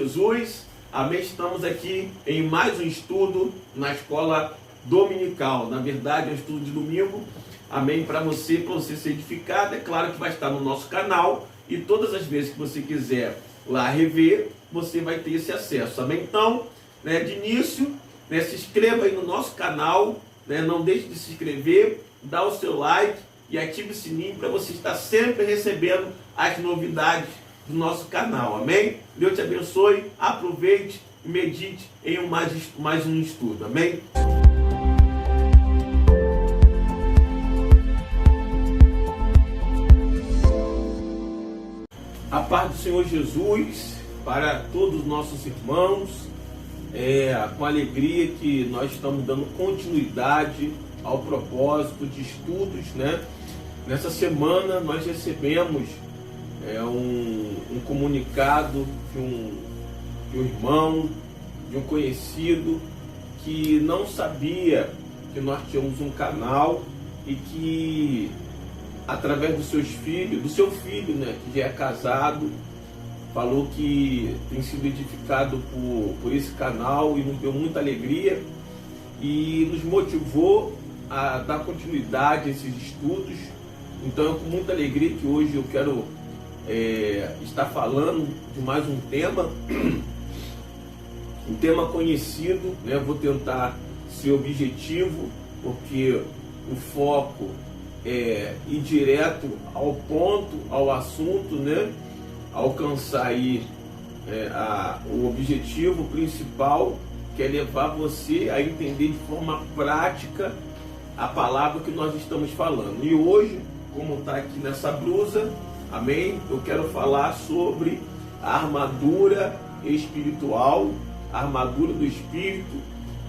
Jesus, amém? Estamos aqui em mais um estudo na escola dominical. Na verdade, é um estudo de domingo, amém? Para você ser edificado. É claro que vai estar no nosso canal e todas as vezes que você quiser lá rever, você vai ter esse acesso, amém? Então, de início, se inscreva aí no nosso canal, não deixe de se inscrever, dá o seu like e ative o sininho para você estar sempre recebendo as novidades do nosso canal, amém? Deus te abençoe, aproveite e medite em mais um estudo, amém? A paz do Senhor Jesus para todos os nossos irmãos, com alegria que nós estamos dando continuidade ao propósito de estudos, Nessa semana nós recebemos um comunicado de um irmão, de um conhecido, que não sabia que nós tínhamos um canal e que, através dos seus filhos, do seu filho, que já é casado, falou que tem sido edificado por esse canal e nos deu muita alegria e nos motivou a dar continuidade a esses estudos. Então é com muita alegria que hoje eu quero estar falando de mais um tema conhecido, Vou tentar ser objetivo, porque o foco é ir direto ao ponto, ao assunto, alcançar aí o objetivo principal, que é levar você a entender de forma prática a palavra que nós estamos falando. E hoje, como está aqui nessa blusa, amém? Eu quero falar sobre a armadura espiritual, a armadura do Espírito,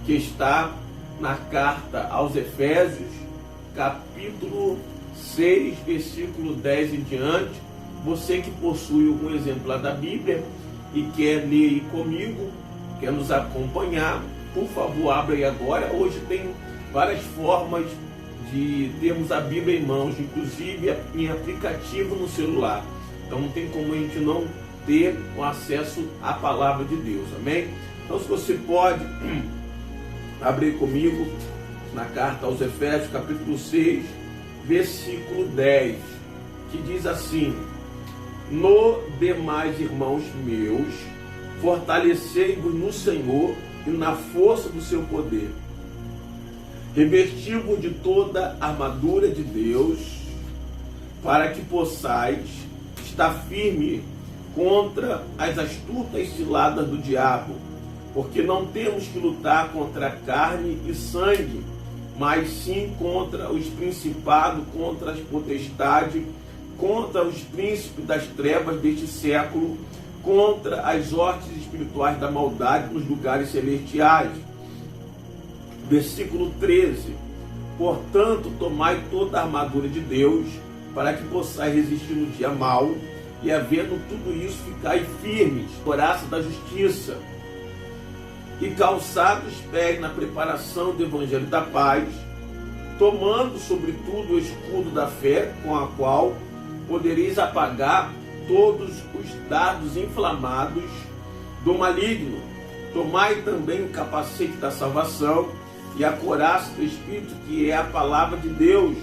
que está na carta aos Efésios, capítulo 6, versículo 10 em diante. Você que possui algum exemplar da Bíblia e quer ler aí comigo, quer nos acompanhar, por favor, abra aí agora. Hoje tem várias formas de termos a Bíblia em mãos, inclusive em aplicativo no celular. Então não tem como a gente não ter o acesso à palavra de Deus, amém? Então, se você pode abrir comigo na carta aos Efésios, capítulo 6, versículo 10, que diz assim: no demais, irmãos meus, fortalecei-vos no Senhor e na força do seu poder. Revesti-vos de toda a armadura de Deus, para que possais estar firme contra as astutas ciladas do diabo, porque não temos que lutar contra carne e sangue, mas sim contra os principados, contra as potestades, contra os príncipes das trevas deste século, contra as hostes espirituais da maldade nos lugares celestiais. Versículo 13: portanto, tomai toda a armadura de Deus, para que possais resistir no dia mau, e havendo tudo isso, ficai firmes, coraça da justiça, e calçados os pés na preparação do evangelho da paz, tomando sobretudo o escudo da fé, com a qual podereis apagar todos os dardos inflamados do maligno. Tomai também o capacete da salvação e a couraça do Espírito, que é a palavra de Deus,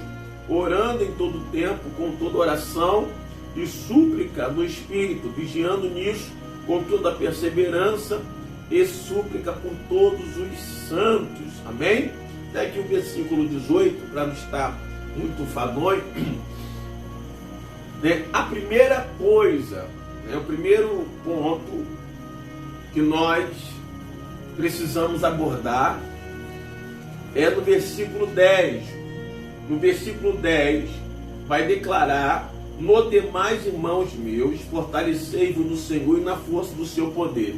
orando em todo tempo, com toda oração e súplica no Espírito, vigiando nisso com toda perseverança e súplica por todos os santos. Amém? Até aqui o versículo 18, para não estar muito fadonho. A primeira coisa, o primeiro ponto que nós precisamos abordar é no versículo 10. No versículo 10 vai declarar: no demais, irmãos meus, fortalecei-vos no Senhor e na força do seu poder.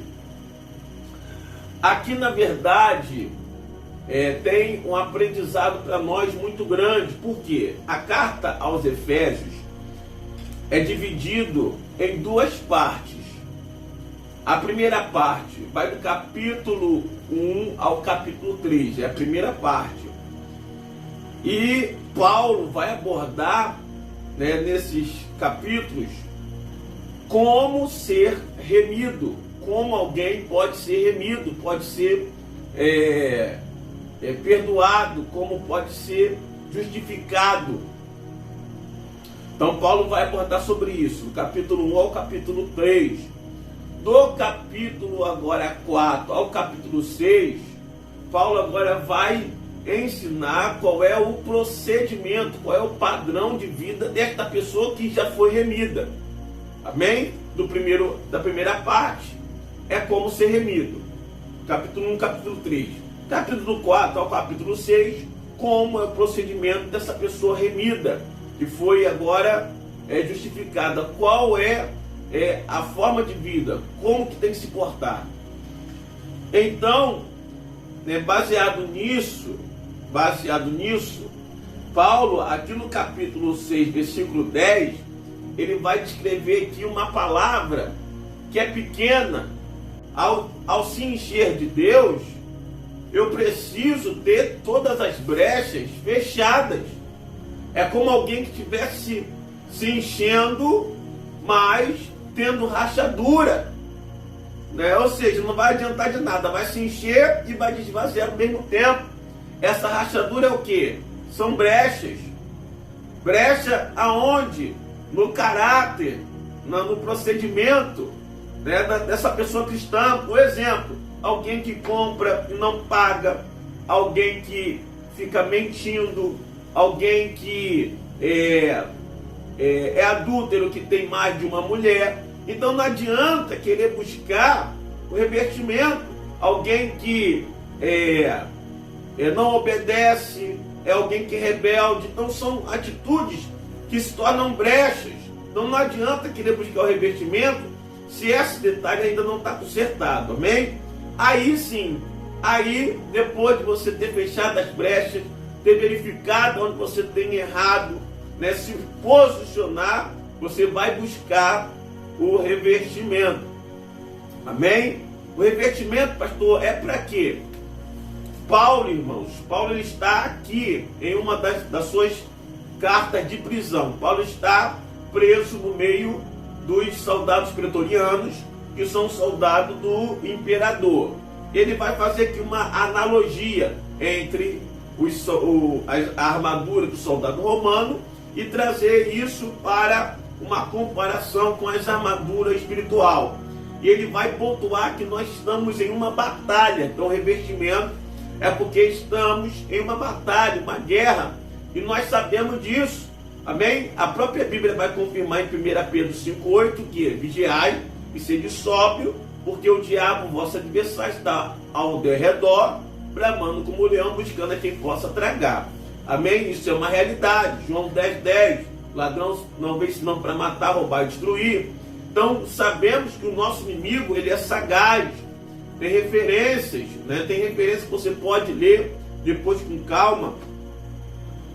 Aqui, na verdade, tem um aprendizado para nós muito grande, porque a carta aos Efésios é dividido em duas partes. A primeira parte vai do capítulo 1 ao capítulo 3, é a primeira parte. E Paulo vai abordar, nesses capítulos, como ser remido, como alguém pode ser remido, pode ser perdoado, como pode ser justificado. Então Paulo vai abordar sobre isso, do capítulo 1 ao capítulo 3. Do capítulo agora 4 ao capítulo 6, Paulo agora vai ensinar qual é o procedimento, qual é o padrão de vida desta pessoa que já foi remida. Amém? Da primeira parte, é como ser remido. Capítulo 1, capítulo 3. Capítulo 4 ao capítulo 6, como é o procedimento dessa pessoa remida, que foi agora justificada. Qual é a forma de vida, como que tem que se portar. Então, baseado nisso, Paulo, aqui no capítulo 6, versículo 10, ele vai descrever aqui uma palavra que é pequena. Ao se encher de Deus, eu preciso ter todas as brechas fechadas. É como alguém que estivesse se enchendo, mas tendo rachadura, ou seja, não vai adiantar de nada, vai se encher e vai desvaziar ao mesmo tempo. Essa rachadura é o que? São brechas. Brecha aonde? No caráter, no procedimento dessa pessoa cristã. Por exemplo, alguém que compra e não paga, alguém que fica mentindo, alguém que é adúltero, que tem mais de uma mulher. Então não adianta querer buscar o revertimento. Alguém que não obedece, é alguém que é rebelde. Então são atitudes que se tornam brechas. Então não adianta querer buscar o revertimento se esse detalhe ainda não está consertado. Amém? Aí sim, depois de você ter fechado as brechas, ter verificado onde você tem errado, se posicionar, você vai buscar o revestimento. Amém? O revestimento, pastor, é para quê? Paulo, irmãos, ele está aqui em uma das suas cartas de prisão. Paulo está preso no meio dos soldados pretorianos, que são soldados do imperador. Ele vai fazer aqui uma analogia entre a armadura do soldado romano e trazer isso para uma comparação com as armaduras espiritual. E ele vai pontuar que nós estamos em uma batalha. Então, revestimento é porque estamos em uma batalha, uma guerra, e nós sabemos disso. Amém? A própria Bíblia vai confirmar em 1 Pedro 5,8 que vigiai e sede sóbrio, porque o diabo, vosso adversário, está ao derredor, bramando como um leão, buscando a quem possa tragar. Amém? Isso é uma realidade. João 10,10. Ladrão não vem senão para matar, roubar e destruir. Então sabemos que o nosso inimigo, ele é sagaz. Tem referências, tem referências que você pode ler depois com calma,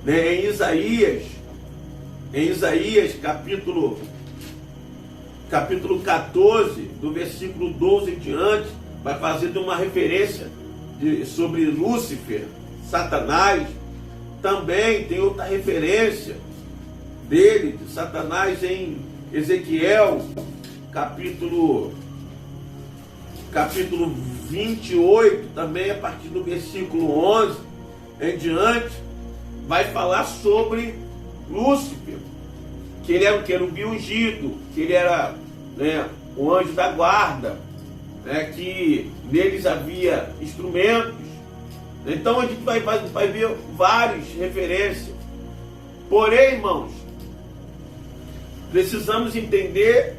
em Isaías capítulo 14, do versículo 12 em diante, vai fazer uma referência sobre Lúcifer, Satanás. Também tem outra referência dele, de Satanás, em Ezequiel capítulo 28, também a partir do versículo 11 em diante, vai falar sobre Lúcifer, que ele era um querubim ungido, que ele era o anjo da guarda, que neles havia instrumentos. Então a gente vai ver várias referências. Porém, irmãos, precisamos entender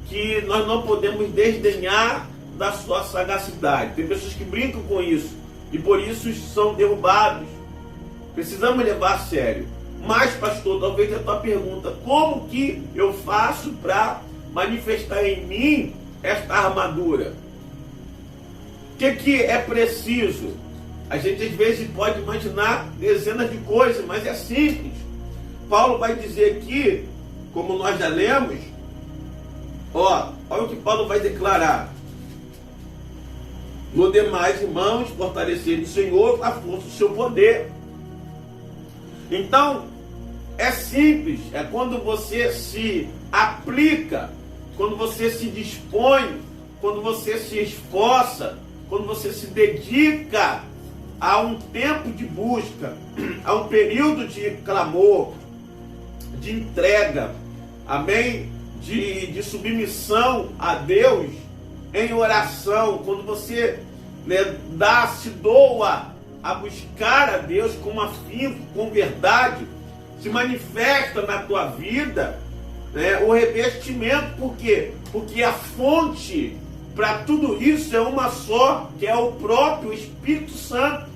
que nós não podemos desdenhar da sua sagacidade. Tem pessoas que brincam com isso e por isso são derrubados. Precisamos levar a sério. Mas, pastor, talvez a tua pergunta: como que eu faço para manifestar em mim esta armadura? O que é preciso? A gente às vezes pode imaginar dezenas de coisas, mas é simples. Paulo vai dizer aqui, como nós já lemos, olha o que Paulo vai declarar: no demais, irmãos, fortalecer o Senhor a força do seu poder. Então, é simples, é quando você se aplica, quando você se dispõe quando você se esforça, quando você se dedica a um tempo de busca, a um período de clamor, de entrega, amém? De submissão a Deus em oração, quando você, né, se doa a buscar a Deus com afinco, com verdade, se manifesta na tua vida, né, o revestimento. Por quê? Porque a fonte para tudo isso é uma só, que é o próprio Espírito Santo.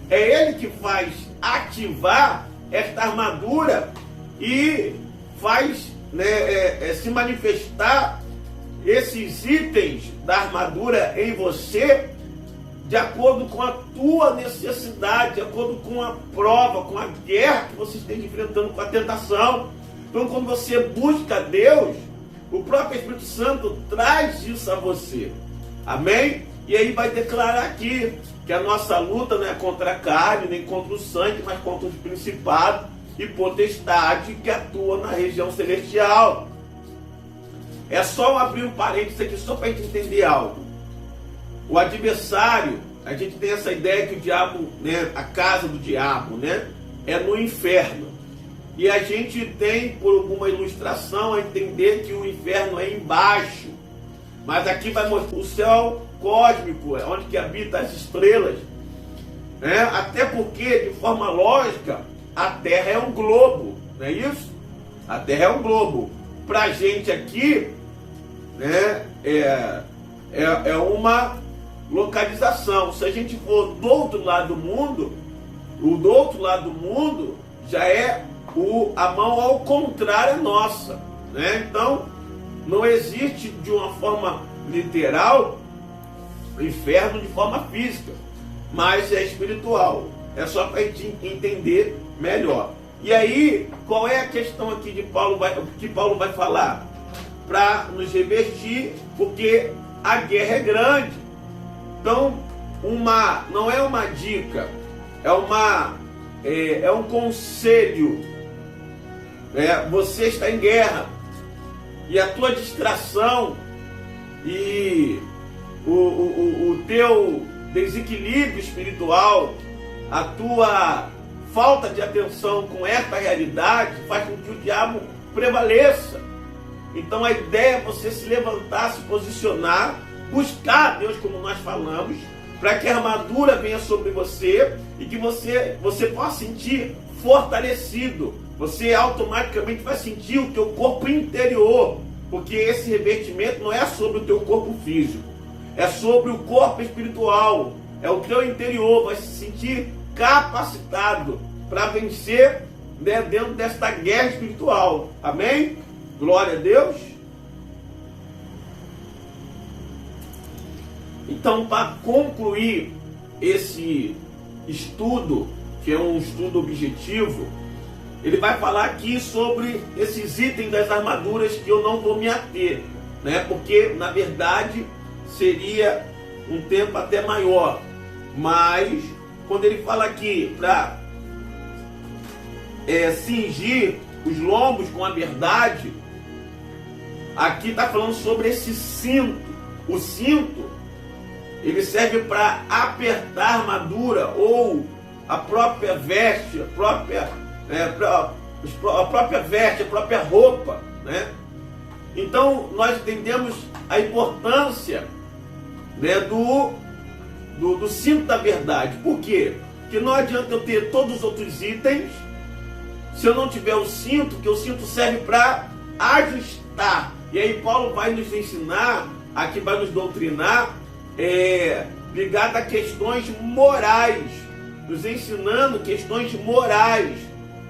É Ele que faz ativar esta armadura e faz, né, se manifestar esses itens da armadura em você de acordo com a tua necessidade, de acordo com a prova, com a guerra que você esteja enfrentando, com a tentação. Então, quando você busca Deus, o próprio Espírito Santo traz isso a você. Amém? E aí vai declarar aqui que a nossa luta não é contra a carne, nem contra o sangue, mas contra os principados e potestades que atuam na região celestial. É só abrir um parênteses aqui, só para a gente entender algo. O adversário, a gente tem essa ideia que o diabo, né, a casa do diabo, né, é no inferno. E a gente tem, por alguma ilustração, a entender que o inferno é embaixo. Mas aqui vai mostrar o céu cósmico, onde que habita as estrelas. Né? Até porque, de forma lógica, a Terra é um globo, não é isso? A Terra é um globo. Para a gente aqui, né, é uma localização. Se a gente for do outro lado do mundo, o do outro lado do mundo já é a mão ao contrário nossa, né? Então, não existe de uma forma literal o inferno de forma física, mas é espiritual. É só para a gente entender melhor. E aí, qual é a questão aqui de Paulo que Paulo vai falar? Para nos revestir, porque a guerra é grande. Então, não é uma dica, é um conselho. Você está em guerra e a tua distração e o teu desequilíbrio espiritual, a tua falta de atenção com esta realidade faz com que o diabo prevaleça. Então a ideia é você se levantar, se posicionar, buscar a Deus, como nós falamos, para que a armadura venha sobre você e que você possa sentir fortalecido. Você automaticamente vai sentir o teu corpo interior, porque esse revestimento não é sobre o teu corpo físico, é sobre o corpo espiritual, é o teu interior, vai se sentir capacitado para vencer, né, dentro desta guerra espiritual. Amém? Glória a Deus. Então, para concluir esse estudo, que é um estudo objetivo, ele vai falar aqui sobre esses itens das armaduras que eu não vou me ater, né? Porque, na verdade, seria um tempo até maior. Mas, quando ele fala aqui para cingir os lombos com a verdade, aqui está falando sobre esse cinto. O cinto, ele serve para apertar a armadura ou a própria veste, a própria veste, a própria roupa, né? Então nós entendemos a importância, né, do cinto da verdade. Por quê? Porque não adianta eu ter todos os outros itens se eu não tiver o cinto, que o cinto serve para ajustar. E aí Paulo vai nos ensinar, aqui vai nos doutrinar, ligado a questões morais, nos ensinando questões morais,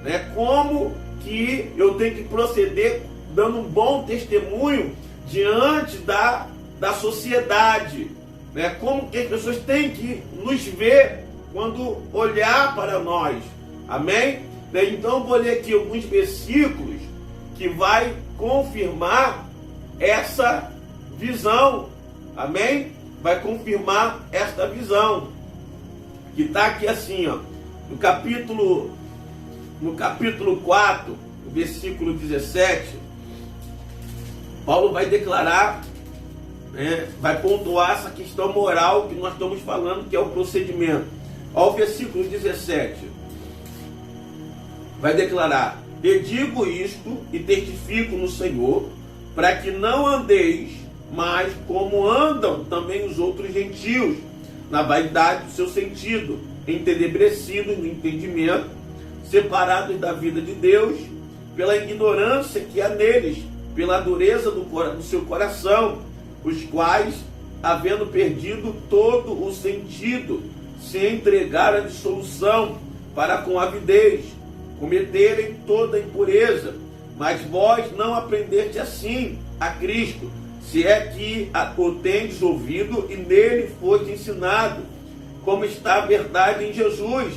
né? Como que eu tenho que proceder dando um bom testemunho diante da sociedade, né? Como que as pessoas têm que nos ver quando olhar para nós. Amém? Então vou ler aqui alguns versículos que vai confirmar essa visão. Amém? Vai confirmar esta visão, que está aqui assim, ó, no capítulo 4, versículo 17, Paulo vai declarar né, vai pontuar essa questão moral que nós estamos falando, que é o procedimento. Ao versículo 17, vai declarar: "E digo isto e testifico no Senhor, para que não andeis mais como andam também os outros gentios, na vaidade do seu sentido, entenebrecidos no entendimento, separados da vida de Deus, pela ignorância que há neles, pela dureza do seu coração, os quais, havendo perdido todo o sentido, se entregaram à dissolução, para com avidez cometerem toda impureza. Mas vós não aprendeste assim a Cristo, se é que o tendes ouvido e nele foste ensinado, como está a verdade em Jesus,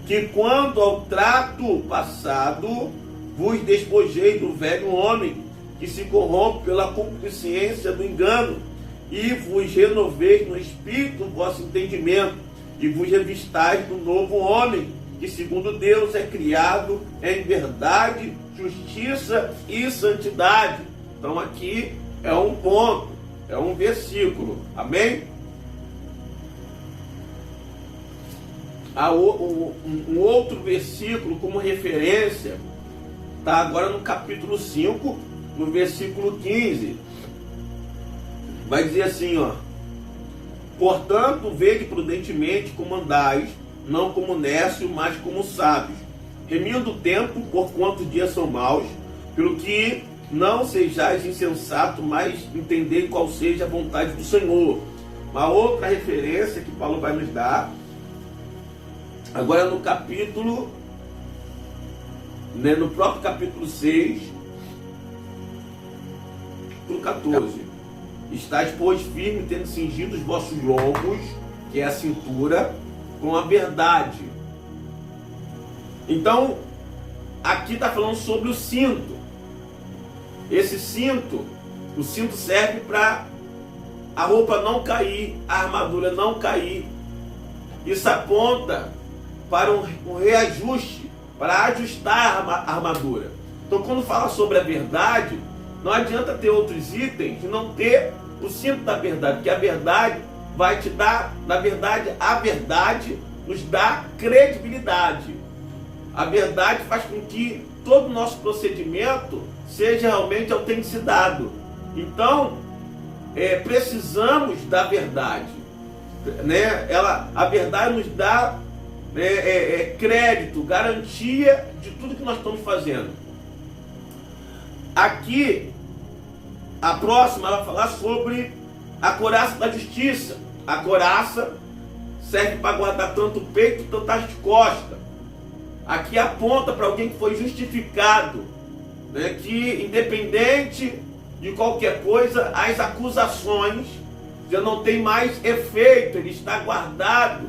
que quanto ao trato passado, vos despojei do velho homem, que se corrompe pela concupiscência do engano, e vos renoveis no espírito o vosso entendimento, e vos revistais do novo homem, que segundo Deus é criado em verdade, justiça e santidade." Então aqui é um ponto, é um versículo, amém? Há um outro versículo como referência, está agora no capítulo 5, no versículo 15. Vai dizer assim, ó: "Portanto, vede prudentemente como andais, não como necios, mas como sábios, remindo o tempo, porquanto os dias são maus, pelo que não sejais insensato, mas entendei qual seja a vontade do Senhor." Uma outra referência que Paulo vai nos dar, agora no capítulo, no próprio capítulo 6, no 14. "Estais, pois, firmes, tendo cingido os vossos lombos", que é a cintura, "com a verdade." Então, aqui está falando sobre o cinto. Esse cinto, o cinto serve para a roupa não cair, a armadura não cair. Isso aponta para um reajuste, para ajustar a armadura. Então, quando fala sobre a verdade, não adianta ter outros itens e não ter o cinto da verdade, porque a verdade vai te dar, na verdade, a verdade nos dá credibilidade. A verdade faz com que todo o nosso procedimento seja realmente autenticado. Então, precisamos da verdade, né? A verdade nos dá crédito, garantia de tudo que nós estamos fazendo. Aqui, a próxima vai falar sobre a couraça da justiça. A couraça serve para guardar tanto o peito quanto as costas. Aqui aponta para alguém que foi justificado, né, que independente de qualquer coisa, as acusações já não tem mais efeito, ele está guardado,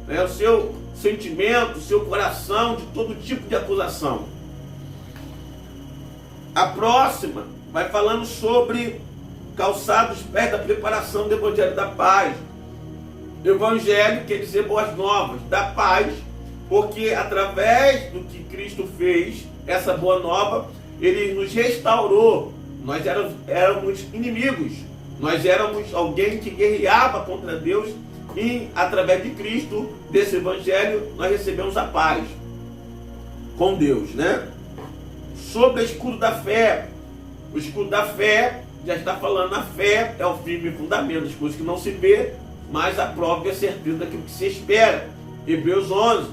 né, o seu sentimento, o seu coração de todo tipo de acusação. A próxima vai falando sobre calçar os pés da preparação do Evangelho da Paz. Evangelho quer dizer boas novas, da paz, porque através do que Cristo fez, essa boa nova, Ele nos restaurou. Nós éramos inimigos, nós éramos alguém que guerreava contra Deus, e através de Cristo, desse Evangelho, nós recebemos a paz com Deus, né? Sobre o escudo da fé. O escudo da fé já está falando, a fé é o firme fundamento das coisas que não se vê, mas a prova e a certeza daquilo que se espera. Hebreus 11.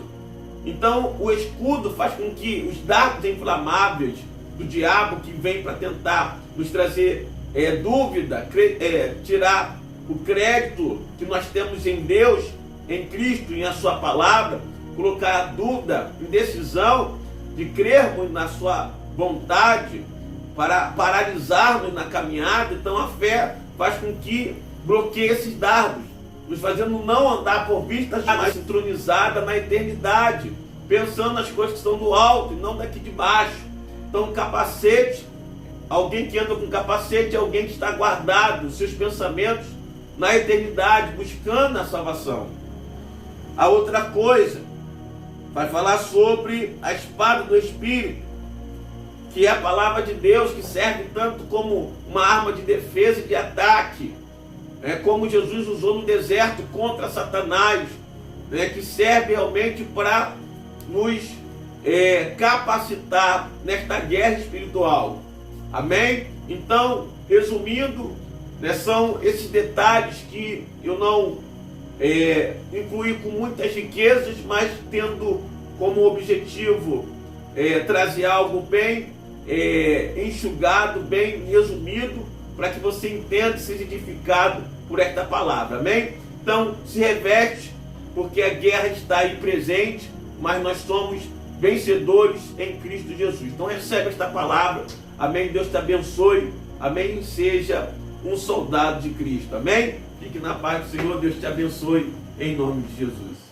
Então, o escudo faz com que os dardos inflamáveis do diabo, que vem para tentar nos trazer dúvida, tirar o crédito que nós temos em Deus, em Cristo, em a sua palavra, colocar a dúvida, indecisão de crermos na sua vontade, para paralisarmos na caminhada. Então a fé faz com que bloqueie esses dardos, nos fazendo não andar por vistas, mas entronizada na eternidade, pensando nas coisas que estão do alto e não daqui de baixo. Então, capacete, alguém que anda com capacete é alguém que está guardado, seus pensamentos na eternidade, buscando a salvação. A outra coisa, vai falar sobre a espada do Espírito, que é a palavra de Deus, que serve tanto como uma arma de defesa e de ataque, como Jesus usou no deserto contra Satanás, que serve realmente para nos capacitar nesta guerra espiritual. Amém? Então, resumindo, são esses detalhes que eu não incluí com muitas riquezas, mas tendo como objetivo trazer algo bem enxugado, bem resumido, para que você entenda e seja edificado por esta palavra. Amém? Então, se reveste, porque a guerra está aí presente, mas nós somos vencedores em Cristo Jesus. Então recebe esta palavra. Amém? Deus te abençoe. Amém? Seja um soldado de Cristo. Amém? Fique na paz do Senhor. Deus te abençoe em nome de Jesus.